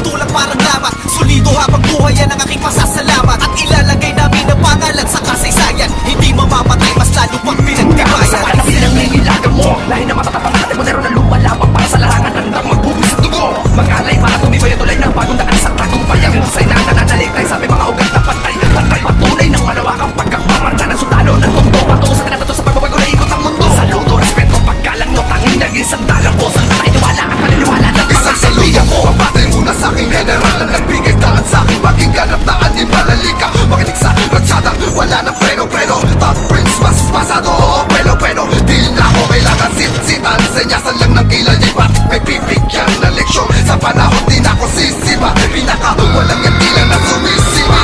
tulak parang lamat. Solido habang buhay yan ang aking pasasalamat. At ilalagay namin ang pangalan sa kasaysayan. Hindi mamamatay, mas lalo pang pinagtibayan. Sa silang nililagan mo, lahi na matatapang natin modero na lumalabang para sa larangan. Handang magbubis sa dugo, mag-alay para tumibay tulay ng bagong daan sa tagumpay. Ang husay na nananalitay, sabi mga ugat na pantay. Pantay patunay ng malawakang pagkakamarta ng sundalo ng mundo. Patungo sa kanatato sa pagbabago na ikot ang mundo. Saludo, respeto, paggalang no, tanging naging sandalang ko. Sa tatay, tiwala at paniniwala ng mga saluya ko. Pabatay muna sa aking general na nagbigay daan sa aking maging ganap na animalalika. Makinig sa ratsyada, wala na freno. Top Prince, mas pasado, oo, pero di na ako kailangan sit-sitan. Senyasan lang ng kilay, bakit may bibigyan na leksyon. Sa panahon di na ako sisiba, pinaka walang yan tila na sumisiba.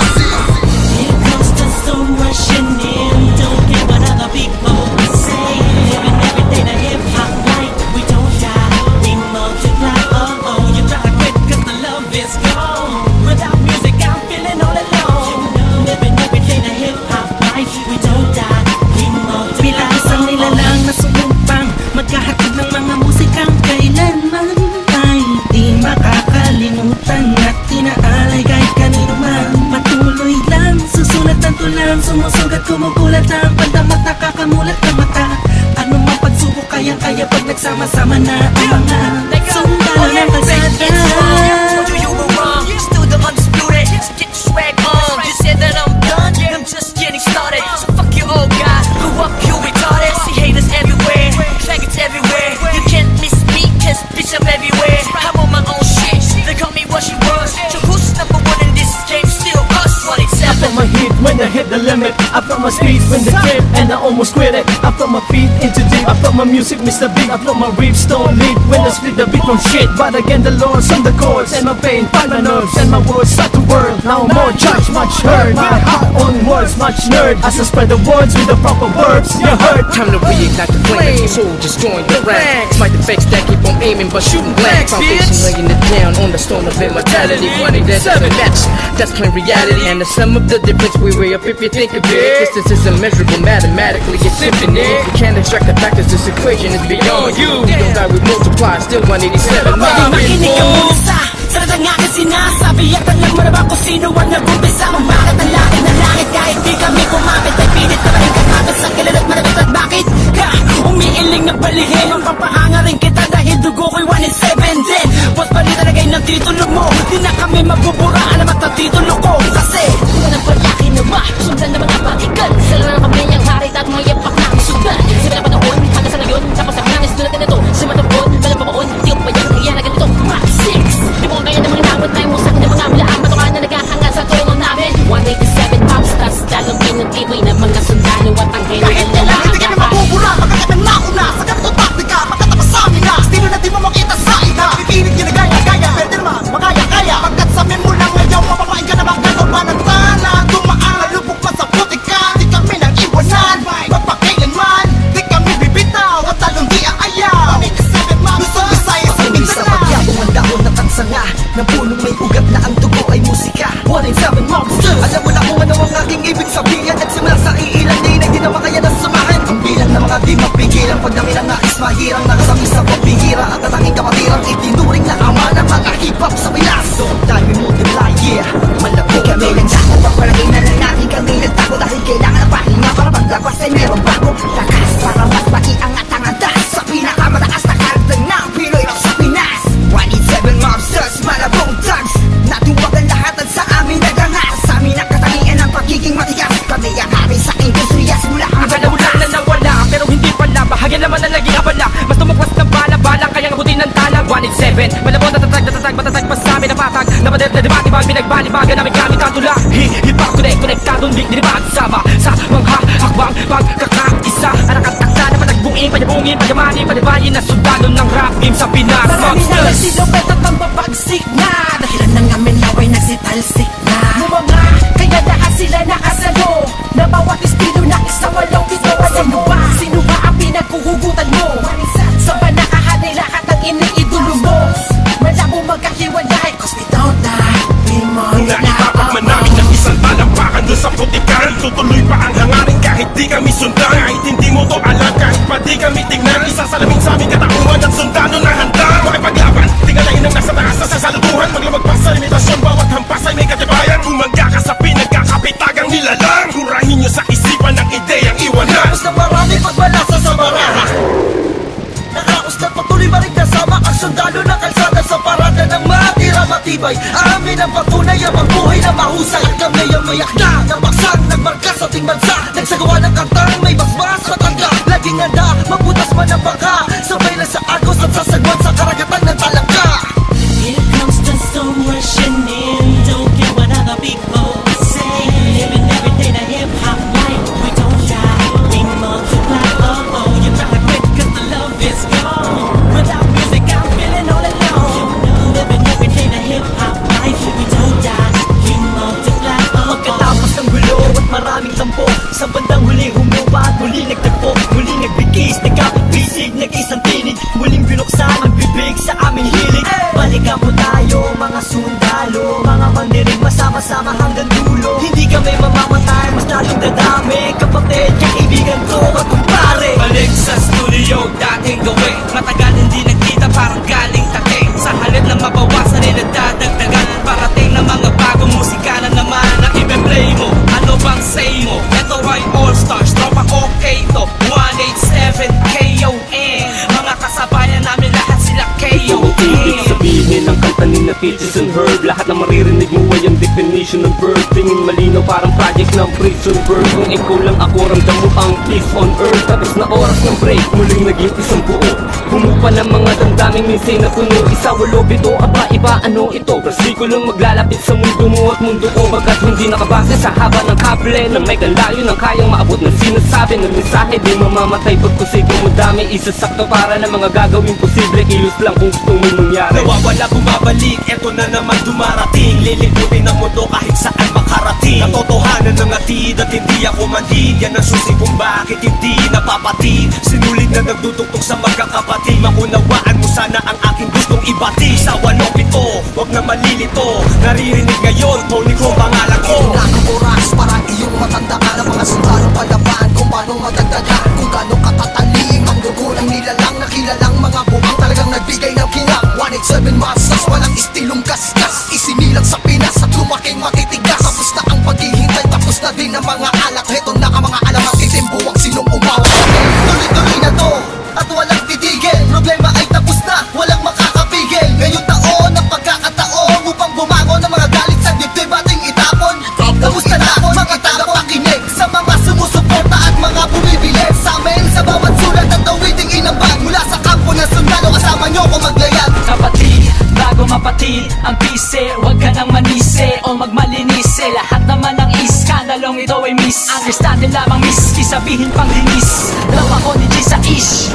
Here comes the sun rushing in. Don't care what other people say. Living every day the hip-hop life. We don't die, we multiply. Oh, you try to quit 'cause the love is gone. Without music I'm feeling all alone. Living every day the hip-hop life. We don't die, we multiply. Bilang isang nilalang na sumumpang magkahatid ng mga musikang kailanman ay di makakalimutan at tinaalay kahit kanino man. Patuloy lang, susulat ng tulang, sumusugat, kumukulat ang pandamat, nakakamulat ng mata. Ano mang pagsubok, kayang-kaya pag nagsama-sama na ang mga sundalo ng kalsada. You were wrong, still the undisputed. Let's get your swag on. You said that I'm done, I'm just getting started. So fuck your old guy, grew up you retarded. See haters everywhere, faggots everywhere. You can't miss me, cause bitch I'm everywhere. I'm on my own shit, they call me what she was. So who's number one in this game? Still us, I felt 187. my heat when I hit the limit. I felt my speed when the trip and I almost quit it. I felt my feet into deep. I felt my music miss the beat. I felt my riffs don't lead when I split the beat from shit. But again the Lord's on the chords and my pain find my nerves and my words start to whirl. Now more judge, much heard. My heart on words, much nerd. As I spread the words with the proper verbs, you heard. Time to reignite the flame, your soul just join the ranks. Fight the fakes that keep on aiming but shooting blank. Foundation laying it down on the stone of immortality. Money that doesn't match, that's plain reality. And the sum of the difference we weigh up if you think of it. Distance is immeasurable, mathematically it's infinite. You can't extract the factors, this equation is beyond you. We don't die, we multiply, still 187 million. Makinig ka muna sa salatang aking sinasabi. At alam mo na ba kung sino ang nag-umpisa? Kung bakit ang langit na langit kahit di kami kumapit. Ay pilit na maling kakagad sa kilala at malapit. At bakit ka umiiling na balihin? Ang papahanga rin kita dahil dugo ko'y 187 din. Boss pa rin talagay ng titulo mo. Di na kami magbubura, alamat ang titulo ko. Kasi Kung ang palaki na ba, sundan naman ang patikan. Sila na kami ang harit at mga yapak na sundan. Sila na panahon, hanggang sa ngayon. Tapos ang nangis tulad na ito. Si Matapon, walang papaon. Di ko pa yan, kaya na ganito. Max 6, di mo kaya na mga inabot tayo mo sa akin na mga bilaan. Matukaan na naghahanga sa trono namin. 187 popstars, dalong pinag-tibay na mga sundalo at ang hero Kahit na kailan hindi kami mabubura, magkakat ng nauna. Sa ganito taktika, magkatapas sa amin na. Estilo na di mo makita sa ina. Pipilit yun na gaya-gaya, pero di naman makaya-kaya. Pagkat sa amin mo lang ngayon, mapapain ka na bang gano'n ba ng tana? Dumaan, lubog pa sa putika, di kami nang iwanan. Magpakailanman, di kami bibitaw, at talong di aayaw. Luzon, Visayas, sa Mindanao. Pagyabong ang dahon na tansanga, ng punong may ugat na ang dugo ay musika. 187 Monsters. Alam mo na kung ano ang aking ibig sabihin. At simula sa iilan din ay di na makaya na sumahin. Ang bilang ng mga di mapigilan, pag namin ang nais mahirang nakasami sa pagbihira. At ang tanging kapatirang itinuring na ama ng mga hip-hop sa Pinas. Don't die, we multiply, yeah. Malabo kami ng dako, papalagay na lang natin kami nagtago. Dahil kailangan ng pahinga para maglabas ay meron bago. Lakas para mas maiangat ang andas sa pinakamataas na karagdag ng Pinoy sa Pinas. 187 Mobsters, malabong thugs. Natuwag ang lahatan sa amin nagangas. Sa amin ang katangian ng pagiging matigas. Kami ang hari sa industriya simula ang Akala mo lang na nawala, pero hindi pala. Bahagyan naman na naging abala. Mas tumuklas ng bala-balang, kaya ngabutin ng talang 187, malabon natatag, matatag pa sa amin na patag. Napadet na diba, pinagbalibagan namin gamit ang tula. Hip-hop konektadong di nilibag sama sa mga hakbang pagkakaisa. Anak at takta na panagbuing, panyabungin, panyamanin, panibayin na sundalo ng rap game sa Pinas. marami na Monsters! nagsilupet at ang babagsik na. Dahilan ng amin laway nagsitalsik na. Mga kaya lahat sila nakasalo. Na bawat estilo na isang walong pito. Sino ba? Sino ba ang pinagkuhugutan mo? Saan ba nakahanay lahat ang iniidolo mo? Malabo magkahiwalay, cause we don't die, we Naipapag man namin ng isang talampakan doon sa putikan. Tutuloy pa ang hangarin kahit di kami sundan. Kahit hindi mo to alam, kahit pa di kami tignan. Isasalamin sa aming katauhan at sundalo na handa. Makipaglaban, tingalain ang nasa taas sa sasaluduhan. Maglamagpas sa matibay. Amin ang patunay ang buhay na mahusay. At kami ang mayak na nabaksang nagmarka sa ating bansa. Nagsagawa ng kantang may basbas matanda. Laging handa, mabutas man ang baka. Sabay na sa agos at sasagwan sa karagatan ng talangka. Here comes the storm rushing in. Don't care what other people say. Living every day the hip hop life. We don't die, we multiply. Oh oh, you better quit 'cause the love is gone. Without music, I'm feeling all alone. Living every day the hip hop life. We don't die, we multiply. Oh Pagkatapos ng gulo at maraming tampo, sa bandang huli humupa at muli nagtagpo. Muli nagbigis, nagkapag-bisig, nag-isang tinig. Muling binuksan ang bibig sa aming hilig. Balikan po tayo mga sundalo, mga mandirig masama-sama hanggang dulo. Hindi kami mamamatay, mas lalong dadami. Kapatid, kaibigan ko at kumpare. Balik sa studio, dating gawin. Matagal hindi nagkita, parang galing takay. Sa halip na mabawasan, nagdadagdagan. Parating na mga bagong musika na naman ang i-play mo. Ano bang say mo? Ito ay All Stars, tropa okay to 187 KON. Mga kasabayan namin lahat sila KON. Ibig sabihin ng kanta ni na Peaches and Herb. Lahat na maririnig mo ay ang definition ng bird. Tingin malinaw parang project ng prison bird. Kung ikaw lang ako, ramdam mo ang peace on earth. Tapos na oras ng break, muling naging isang buo. Humupa ng mga damdaming minsay na puno. Isa, walo, bito, aba, iba, ano ito? Versikulong maglalapit sa mundo mo at mundo ko. Bagat hindi nakabase sa haba ng kable na may kanlayo ng kayang maabot ng sinasabi ng mensahe. Di mamamatay pagkusigong madami. Isasakto para ng mga gagawin posible. Ilos lang kung gusto mo mangyari. Nawawala, bumabalik, eto na naman dumarating. Liliputin ang mundo kahit saan makarating. Katotohanan ng atid at hindi ako manhid. Yan ang susi kung bakit hindi napapatid. Sinulid na nagduduktok sa magkakapatid. Maunawaan mo sana ang aking gustong ibati. Sa 1-0, wag na malilito. Naririnig ngayon, Tony ko pangalan ko. Ito na ang oras para iyong matandaan ang mga sundalo palaban kung paano madagdagan, kung gaano katatalim ang dugo ng nilalang na kilalang mga buwang talagang nagbigay ng kinang 187 Masters, walang istilong gasgas, isinilang sa Pinas at lumaking matitigas. Tapos na ang paghihintay, tapos na din ang mga alak. Heto na ang mga alamak, itim buwang sinong umawa. Tuloy-tuloy na to at walang titigil. Problema ay tapos na, walang makakapigil. Ngayong taon ang pagkakataon upang bumangon ng mga galit sa dibdib ating itapon. Kamusta na mga tagapakinig sa mga sumusuporta at mga bumibili sa amin sa bawat sulat at awiting inambag mula sa kampo ng sundalo. Kasama nyo ko maglayag. Kapatid, bago mapatid ang pise, huwag ka nang manise o magmalinise. Lahat naman ng iskandalong ito ay miss. Understanding lamang miss, isabihin pang linis. Daw ako ni G sa ish.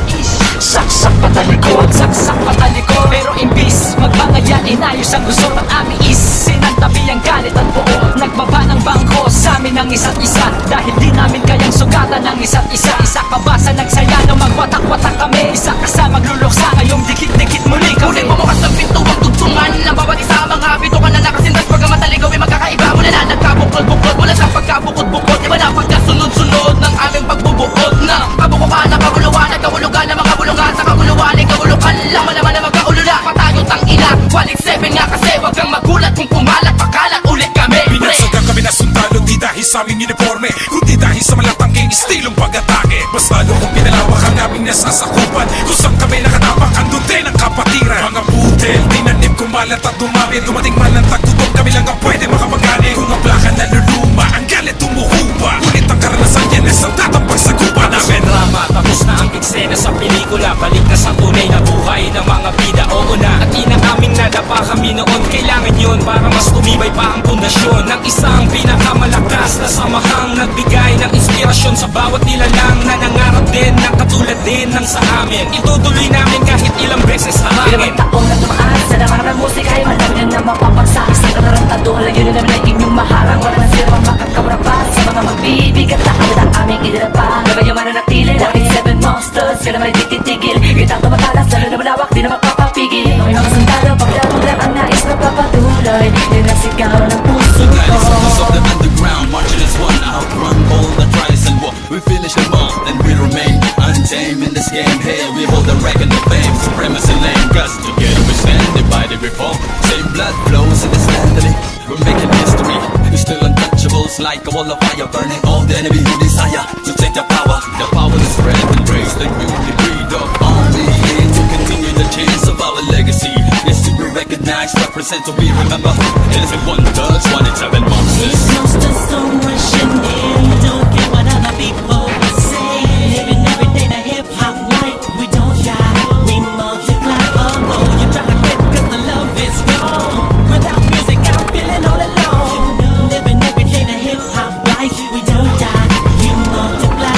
Saksak patalikod, saksak patalikod. Pero imbis, magbangayan, inayos ang gusto ng aming is. Sinantabi ang galit at buo, nagbaba ng bangko sa amin ng isa't isa. Dahil di namin kayang sugatan ng isa't isa. Isa ka ba sa nagsaya nang magwatak-watak kami? Isa ka sa magluluksa, ngayong dikit-dikit muli kami. Uling bumukas ng pintuang tugtungan ng bawat isa. Mga bitukan na nakasindas pagkamataligaw ay magkakaiba. Mula na nagkabukod-bukod, mula sa pagkabukod-bukod. Iba na pagkasunod-sunod ng aming pagbubukod na kabukukan na kaguluhan at kahulugan ng mga bulungan. Sa kaguluhan ay kahulukan lang, malaman na magkaulula. Patayot ang ila, 187 nga kasi wag kang magulat kung pumalat, pakalat ulit kami. Pinagsagang kami na sundalo, di dahil sa aming uniforme, kundi dahil sa malatangking istilong pag-atake. Mas lalo kung pinalawak ang aming nasasakupan, kung saan kami nakatapak, andun din ang kapatiran. Mga budel, tinanim kumalat at dumami. Dumating man ang tagtutog, kami lang ang pwede makapagani. Kung ang plaka naluluma, ang galit tumuhupa. Ulit ang karanasan yan, isang tatang pagsagupa namin. Drama, tapos na ang eksena sa pelikula. Balik na sa tunay na buhay ng mga bida. Oo na, at inang aming nadapa kami noon. Kailangan yun para mas tumibay pa ang pundasyon ng isang pinakamalakas na samahang nagbigay ng inspirasyon sa bawat nilalang na nangarap din ng katulad din ng sa amin. Itutuloy namin kahit ilang beses harangin. Ilang taong na tumaan sa nakarang ng musika ay malamyan na mapapagsak. Isang katarantado, halayo na namin ang inyong maharang. Wala na sirang makakawarapan sa mga magbibigat na kami ang aming idinapa. Gabay mananatili, 187 Monsters, kaya naman ay titigil. Kitang tumatalas, lalo na malawak, di na magpapapigil. Mga mga sundalo, paglamang lang ang nais na papatuloy. Yun ang sigaw ng puso ko. Of the underground, marching as one, outrun all the tries and war. We finish them all, and we remain untamed in this game. Hey, we hold the record of fame, supremacy lane. Cause together we stand, divided we fall. Same blood flows in this land. We're making history. We're still untouchables, like a wall of fire, burning all the enemy who desire to take the power. The power to spread and raise the newly breed of army. To continue the chance of our legacy is to be recognized Phoenix represent, so we remember. Innocent one thugs, 187 It monsters. comes to some rushing in. Don't care what other people say. Living every day the hip hop life. We don't die, we multiply. Although you try to quit 'cause the love is gone. Without music, I'm feeling all alone. Living every day the hip hop life. We don't die, we multiply.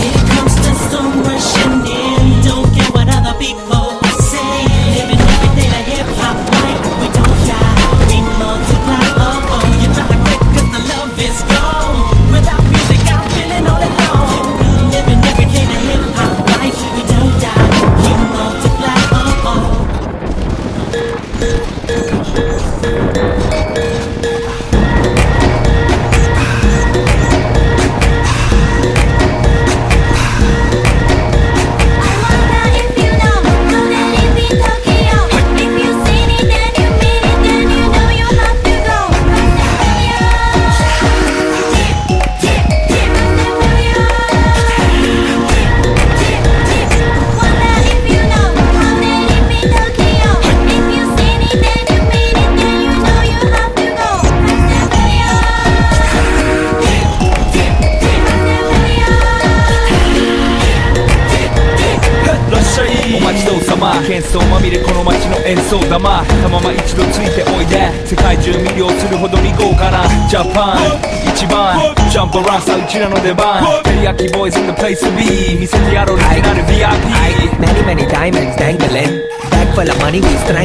It comes to some rushing in. Don't care what other people say. Living every day the hip hop life. We don't die, we multiply. You try to quit 'cause the love is gone. Without music, I'm feeling all alone. Living every day the hip hop life. We don't die, we multiply.お待ちどうさま喧騒まみれこの街の演奏玉たまま一度ついておいで世界中魅了するほど見豪華なジャパン一番ジャンプランさうちらの出番テリヤキボーイズ in the place to be 見せてやろうリジナル VIP Many, many diamonds dangling. Bag full of money, we strangling.